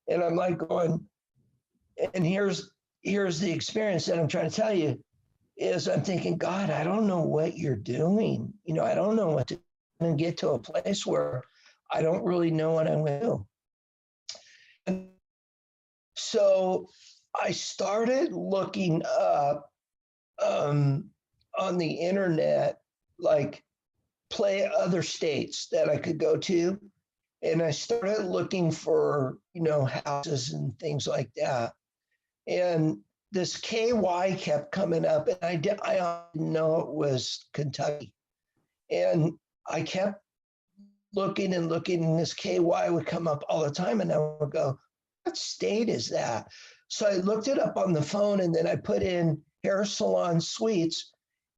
And I'm like going, and here's the experience that I'm trying to tell you is I'm thinking, God, I don't know what you're doing. You know, I don't know what to do and get to a place where I don't really know what I'm going to do. And so I started looking up on the internet, like play other states that I could go to. And I started looking for, you know, houses and things like that. And this KY kept coming up, and I didn't know it was Kentucky. And I kept looking and looking, and this KY would come up all the time, and I would go, what state is that? So I looked it up on the phone, and then I put in hair salon suites.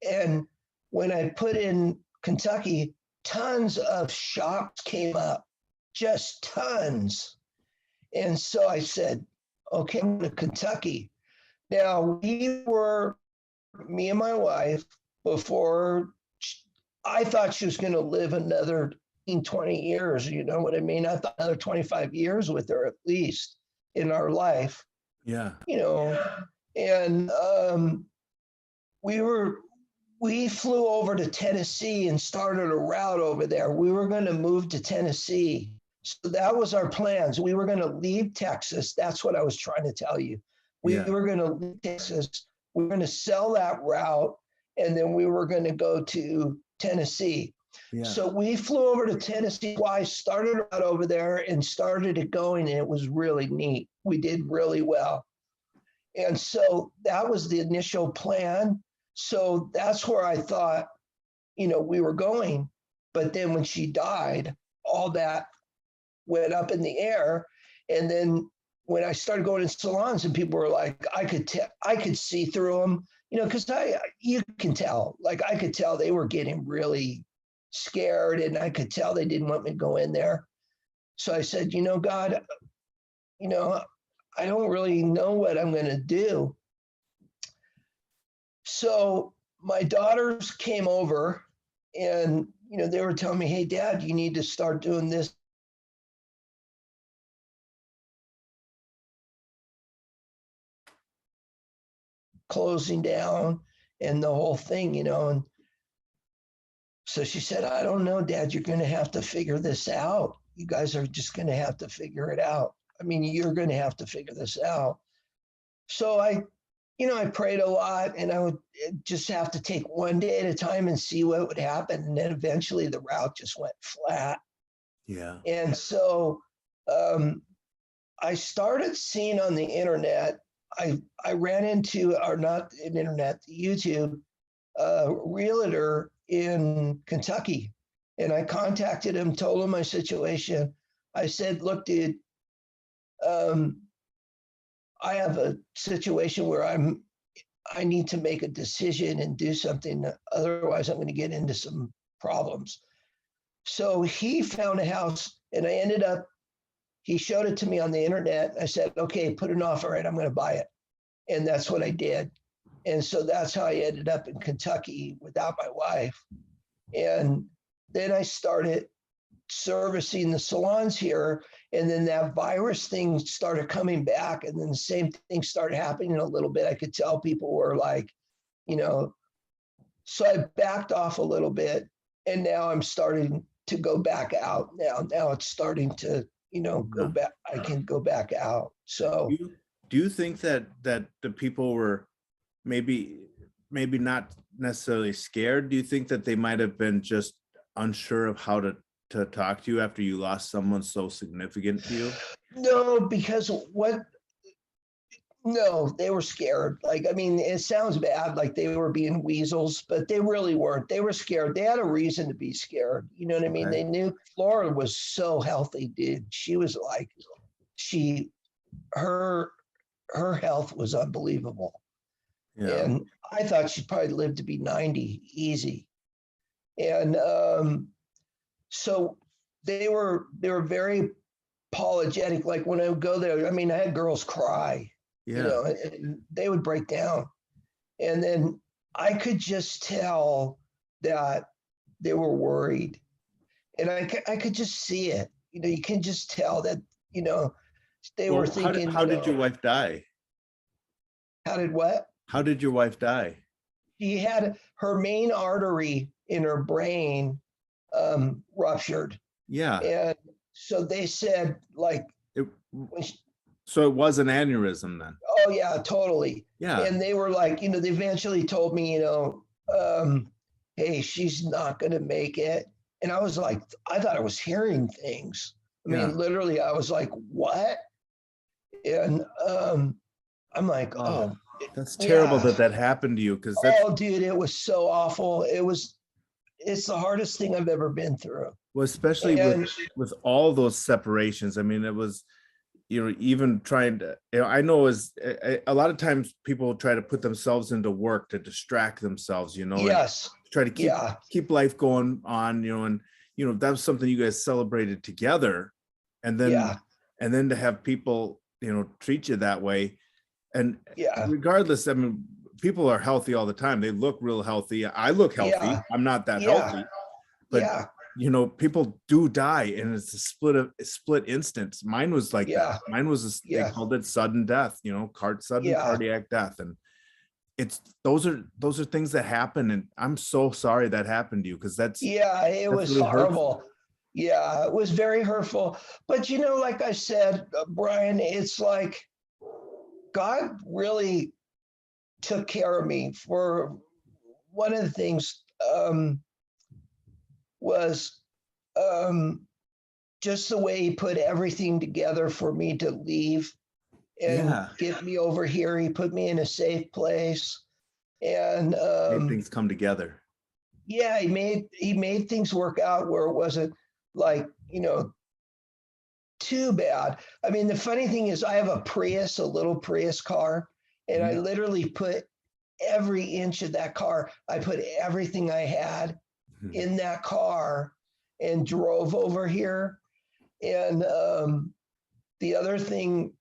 And when I put in Kentucky, tons of shops came up, just tons. And so I said, okay, I'm going to Kentucky. Now, me and my wife, before I thought she was going to live another 20 years. You know what I mean? I thought another 25 years with her at least in our life. Yeah. You know, and we flew over to Tennessee and started a route over there. We were going to move to Tennessee. So that was our plans. We were going to leave Texas. That's what I was trying to tell you. We were going to leave Texas. We were going to sell that route, and then we were going to go to Tennessee. Yeah. So we flew over to Tennessee. I started out over there and started it going, and it was really neat. We did really well. And so that was the initial plan. So that's where I thought, you know, we were going. But then when she died, all that went up in the air. And then when I started going in salons and people were like, I could see through them, you know, because you can tell, like I could tell they were getting really scared, and I could tell they didn't want me to go in there. So I said, you know, God, you know, I don't really know what I'm going to do. So my daughters came over and, you know, they were telling me, hey, Dad, you need to start doing this. Closing down and the whole thing, you know. And so she said, I don't know, Dad, you're going to have to figure this out. You guys are just going to have to figure it out. I mean, you're going to have to figure this out. So I prayed a lot, and I would just have to take one day at a time and see what would happen. And then eventually the route just went flat. Yeah. And so I started seeing on the internet, I ran into, or not an internet, YouTube, realtor in Kentucky. And I contacted him, told him my situation. I said, look, dude, I have a situation where I need to make a decision and do something. Otherwise, I'm going to get into some problems. So he found a house, and he showed it to me on the internet. I said, okay, put an offer in, I'm going to buy it. And that's what I did. And so that's how I ended up in Kentucky without my wife. And then I started servicing the salons here. And then that virus thing started coming back. And then the same thing started happening a little bit. I could tell people were like, you know, so I backed off a little bit. And now I'm starting to go back out. Now it's starting to, you know, go back. I can go back out. So do you think that the people were maybe maybe not necessarily scared? Do you think that they might have been just unsure of how to talk to you after you lost someone so significant to you? No, because no, they were scared. Like, I mean, it sounds bad, like they were being weasels, but they really weren't. They were scared. They had a reason to be scared. You know what I mean? Okay. They knew Flora was so healthy, dude. She was like, she, her, her health was unbelievable. Yeah. And I thought she'd probably live to be 90 easy. And so they were very apologetic. Like when I would go there, I mean, I had girls cry, you Yeah. know, and they would break down. And then I could just tell that they were worried. And I could just see it. You know, you can just tell that, you know, they were Well, thinking, how you did your know, wife die? how did what? How did your wife die? She had her main artery in her brain ruptured. Yeah. And so they said, like, It, when she, so it was an aneurysm then. oh, yeah, totally. Yeah. And they were like, you know, they eventually told me, you know, hey, she's not going to make it. And I was like, I thought I was hearing things. I Yeah. mean, literally, I was like, what? And I'm like, Oh, oh, that's terrible yeah. that happened to you, because that's, Oh, dude, it was so awful. It's the hardest thing I've ever been through. well, especially And with all those separations. I mean, it was, even trying to, I know is a lot of times people try to put themselves into work to distract themselves, and yes, try to yeah, keep life going on, and that was something you guys celebrated together, and then yeah, to have people treat you that way. And yeah, regardless, I mean, people are healthy all the time. They look real healthy. I look healthy. yeah, I'm not that yeah, healthy, but yeah, people do die, and it's a split instance. Mine was like that. yeah, Mine was they yeah, called it sudden death, sudden yeah, cardiac death. And it's those are things that happen, and I'm so sorry that happened to you, because yeah. It that's was really hurtful. horrible. Yeah, it was very hurtful. But you know, like I said, Brian, it's like God really took care of me. For one of the things was um, just the way He put everything together for me to leave and Yeah. get me over here. He put me in a safe place, and Made things come together. yeah, he made things work out where it wasn't like, you know, too bad. I mean, the funny thing is, I have a Prius, a little Prius car, and I Mhm. literally put every inch of that car. I put everything I had Mhm. in that car and drove over here. And the other thing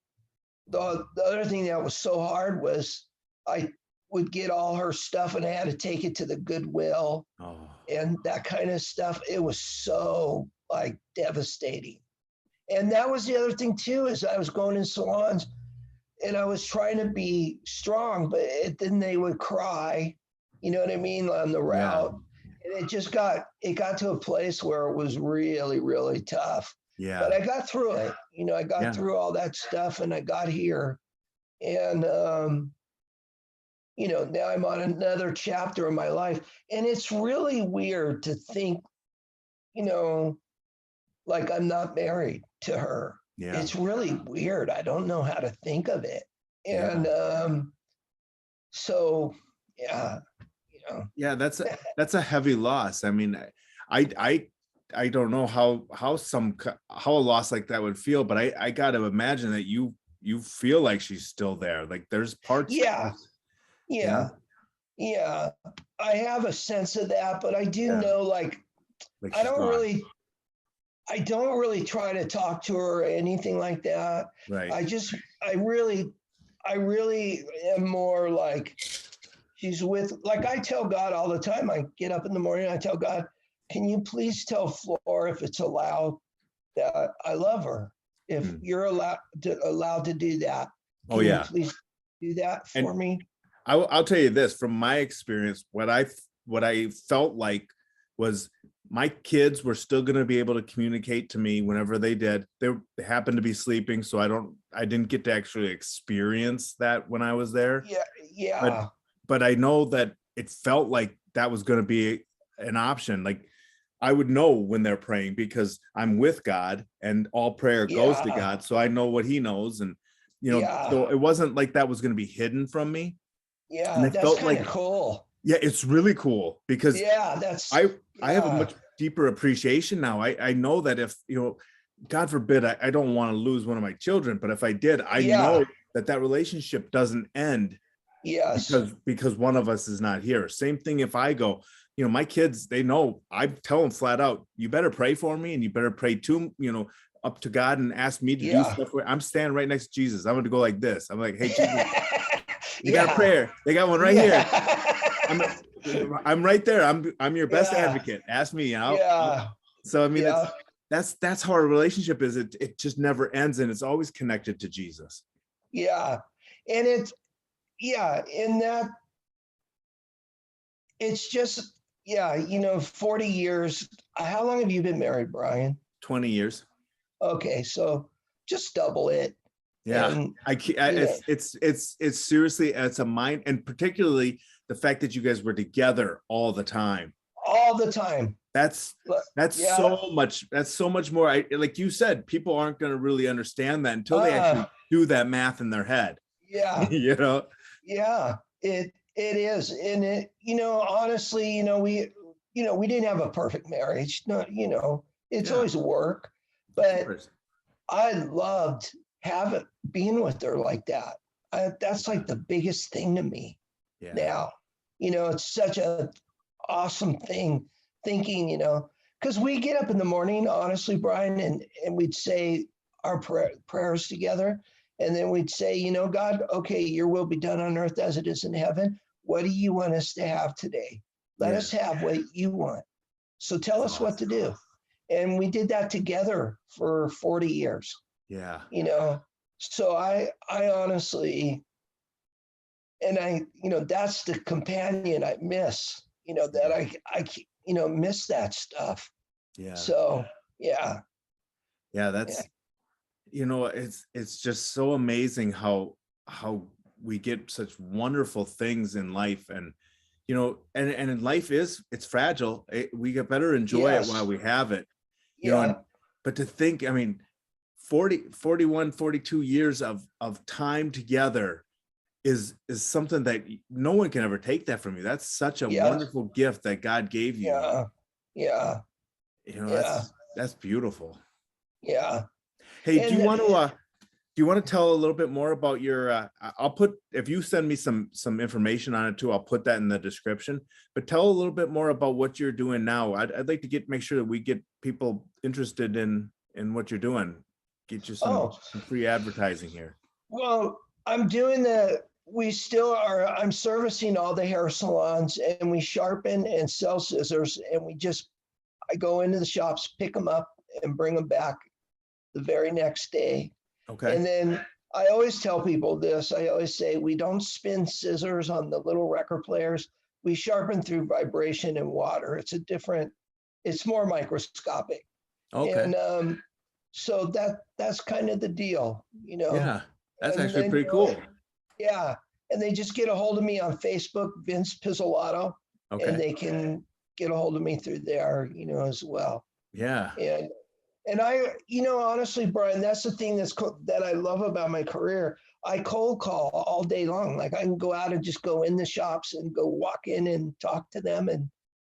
the other thing that was so hard was I would get all her stuff and I had to take it to the Goodwill Oh, and that kind of stuff. It was so like devastating. And that was the other thing too, is I was going in salons and I was trying to be strong, but then they would cry, you know what I mean, on the yeah. route. And it got to a place where it was really, really tough. But Yeah. I got through it. You know, I got Yeah. through all that stuff and I got here. And you know, now I'm on another chapter of my life. And it's really weird to think, you know, like I'm not married to her. Yeah. It's really weird. I don't know how to think of it. Yeah. And so, yeah, you know, Yeah, that's a heavy loss. I mean, I I I don't know how a loss like that would feel, but I got to imagine that you feel like she's still there. Like there's parts, yeah, you know, yeah, yeah. I have a sense of that, but I do yeah, know, like, like I she's don't gone. really, I don't really try to talk to her or anything like that. Right. I just, I really, I really am more like she's with, like I tell God all the time. I get up in the morning, I tell God, can you please tell Flora if it's allowed that I love her? If Hmm. you're allowed to do that, Oh can you yeah. please do that for And me? I'll tell you this from my experience, what I felt like was my kids were still going to be able to communicate to me whenever they did. They happened to be sleeping, so I didn't get to actually experience that when I was there. Yeah, But yeah, I know that it felt like that was going to be an option. Like I would know when they're praying because I'm with God and all prayer goes to God. So I know what he knows. And, so it wasn't like that was going to be hidden from me. Yeah, and I that's felt kind like, of cool. yeah, it's really cool because I have a much deeper appreciation now. I know that if, God forbid, I don't want to lose one of my children, but if I did, I know that relationship doesn't end because one of us is not here. Same thing if I go, my kids, they know, I tell them flat out, you better pray for me and you better pray to, up to God and ask me to do stuff where I'm standing right next to Jesus. I'm going to go like this. I'm like, hey, Jesus, you got a prayer. They got one right here. I'm right there. I'm your best advocate. Ask me. So, I mean, that's how our relationship is. It just never ends. And it's always connected to Jesus. Yeah. And in that, it's just, 40 years. How long have you been married, Brian? 20 years. Okay. So just double it. Yeah. And, it's seriously, it's a mind, and particularly the fact that you guys were together all the time. That's so much more. Like you said, people aren't going to really understand that until they actually do that math in their head. Yeah. Yeah, it is. And honestly, we didn't have a perfect marriage. No, it's always work, but I loved being with her like that. That's like the biggest thing to me now. It's such a awesome thing thinking, because we get up in the morning, honestly, Brian, and we'd say our prayers together. And then we'd say, God, okay, your will be done on earth as it is in heaven. What do you want us to have today? Let us have what you want. So tell us what to do. And we did that together for 40 years. Yeah. So I honestly, and that's the companion I miss, that I miss that stuff. Yeah. So, yeah. Yeah. That's, it's just so amazing how we get such wonderful things in life. And, and life it's fragile. We get better enjoy it while we have it, but to think, 41, 42 years of time together is something that no one can ever take that from you. That's such a wonderful gift that God gave you. Yeah. That's beautiful. Yeah. Hey, do you want to tell a little bit more about your, if you send me some information on it too, I'll put that in the description, but tell a little bit more about what you're doing now. I'd like to make sure that we get people interested in what you're doing. Get you some free advertising here. Well, I'm servicing all the hair salons, and we sharpen and sell scissors, and I go into the shops, pick them up and bring them back the very next day. Okay. And then I always tell people this. I always say, we don't spin scissors on the little record players. We sharpen through vibration and water. It's more microscopic. Okay. And so that's kind of the deal, Yeah, that's actually pretty cool. Yeah. And they just get a hold of me on Facebook, Vince Pizzolatto. Okay. And they can get a hold of me through there, as well. Yeah. And I, honestly, Brian, that's the thing that I love about my career. I cold call all day long. Like I can go out and just go in the shops and go walk in and talk to them. And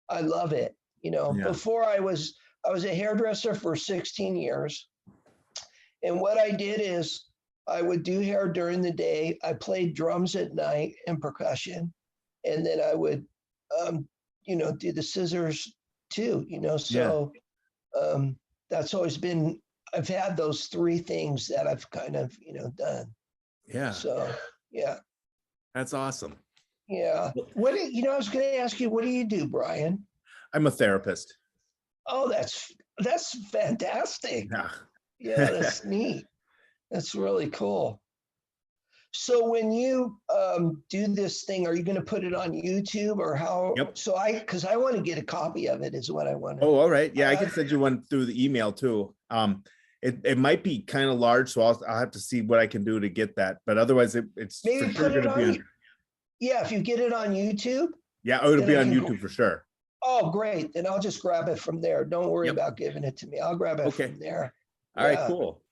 I love it. Before I was a hairdresser for 16 years. And what I did is I would do hair during the day. I played drums at night and percussion. And then I would, do the scissors too, so that's always been, I've had those three things that I've kind of, done. Yeah. So, yeah. That's awesome. Yeah. I was going to ask you, what do you do, Brian? I'm a therapist. Oh, that's fantastic. Yeah. Yeah, that's neat. That's really cool. So when you do this thing, are you going to put it on YouTube or how? Yep. So because I want to get a copy of it is what I want. Oh, all right. Yeah, I can send you one through the email too. It might be kind of large, so I'll have to see what I can do to get that. But otherwise, it's maybe for sure going to be. Yeah, if you get it on YouTube, Yeah, oh, it'll Then be I on can YouTube for sure. Oh, great. Then I'll just grab it from there. Don't worry Yep. about giving it to me. I'll grab it Okay. from there. All right, Yeah. cool.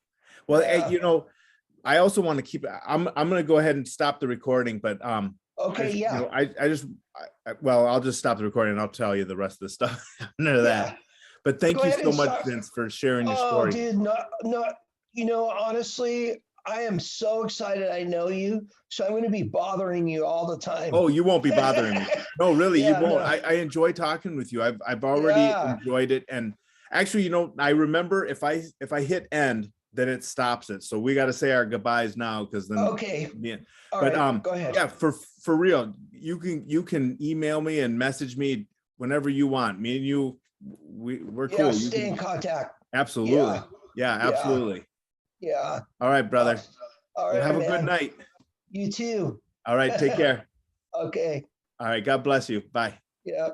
Well, Yeah. you know, I also want to keep, I'm going to go ahead and stop the recording, but Okay. Yeah. you know, well, I'll just stop the recording and I'll tell you the rest of the stuff under that. Yeah. But thank Go you ahead so and much, start. Vince, for sharing your Oh, story. dude, not, you know, honestly, I am so excited I know you. So I'm going to be bothering you all the time. Oh, you won't be bothering me. No, really, you Yeah, won't. no. I enjoy talking with you. I've already Yeah. enjoyed it. And actually, you know, I remember if I hit end, then it stops it. So we got to say our goodbyes now, because then Okay. yeah. All But right. Go ahead. yeah, for real, you can email me and message me whenever you want. Me and you, we're Yeah. cool. Stay in contact. Absolutely. Yeah, Yeah. absolutely. Yeah. All right, brother. All Well, right, have a man. good night. You too. All right, take care. Okay. All right, God bless you. Bye. Yeah.